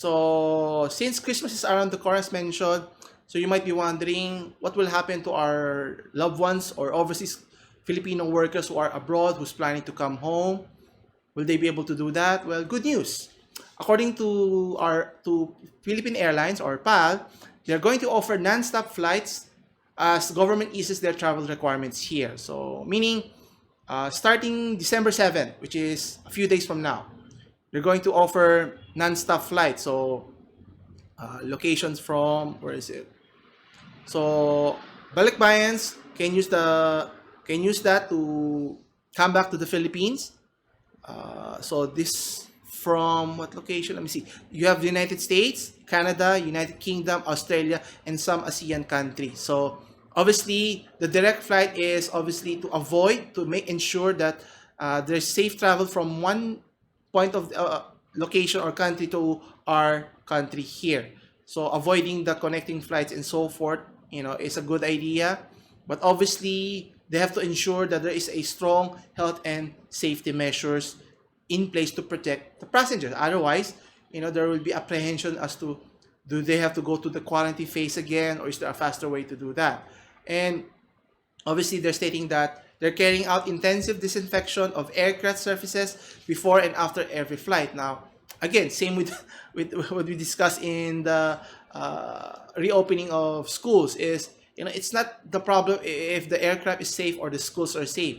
So since Christmas is around the corner as mentioned, so you might be wondering what will happen to our loved ones or overseas Filipino workers who are abroad who's planning to come home. Will they be able to do that? Well, good news. According to Philippine Airlines or PAL, they're going to offer non-stop flights as government eases their travel requirements here. So meaning starting December 7th, which is a few days from now, they're going to offer non-stop flights. So locations from where is it? So Balikbayans can use that to come back to the Philippines. So this from what location? Let me see. You have the United States, Canada, United Kingdom, Australia, and some ASEAN countries. So obviously, the direct flight is obviously to make ensure that there's safe travel from one point of location or country to our country here. So avoiding the connecting flights and so forth, is a good idea. But obviously, they have to ensure that there is a strong health and safety measures in place to protect the passengers. Otherwise, there will be apprehension as to do they have to go to the quarantine phase again, or is there a faster way to do that? And obviously, they're stating that they're carrying out intensive disinfection of aircraft surfaces before and after every flight. Now, again, same with with what we discussed in the reopening of schools is, it's not the problem if the aircraft is safe or the schools are safe.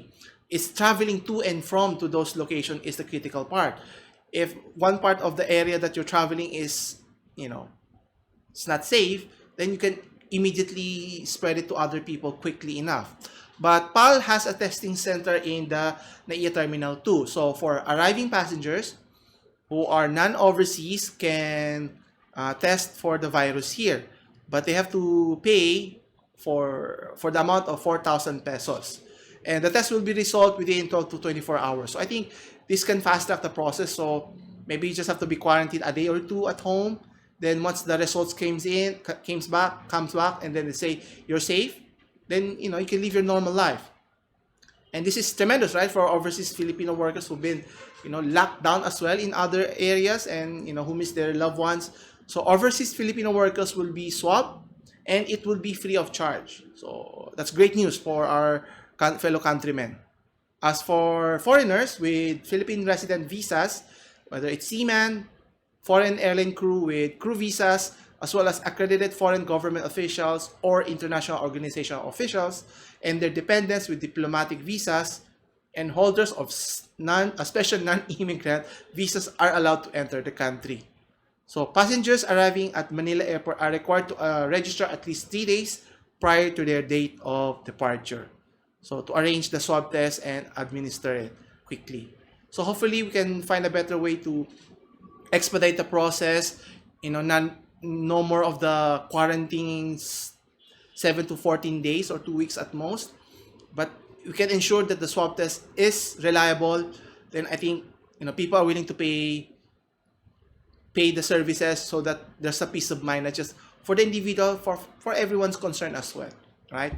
It's traveling to and from to those locations is the critical part. If one part of the area that you're traveling is, it's not safe, then you can immediately spread it to other people quickly enough. But PAL has a testing center in the NAIA Terminal 2. So for arriving passengers who are non-overseas can test for the virus here. But they have to pay for the amount of 4,000 pesos. And the test will be resolved within 12 to 24 hours. So I think this can fast track the process. So maybe you just have to be quarantined a day or two at home. Then once the results comes back, and then they say you're safe, then you can live your normal life. And this is tremendous, right, for overseas Filipino workers who've been, locked down as well in other areas and who miss their loved ones. So overseas Filipino workers will be swabbed, and it will be free of charge. So that's great news for our fellow countrymen. As for foreigners with Philippine resident visas, whether it's seaman, foreign airline crew with crew visas, as well as accredited foreign government officials or international organization officials, and their dependents with diplomatic visas, and holders of special non-immigrant visas are allowed to enter the country. So passengers arriving at Manila Airport are required to register at least 3 days prior to their date of departure. So to arrange the swab test and administer it quickly. So hopefully we can find a better way to expedite the process. No more of the quarantining 7 to 14 days or 2 weeks at most. But we can ensure that the swab test is reliable. Then I think people are willing to pay the services so that there's a peace of mind, not just for the individual, for everyone's concern as well, right?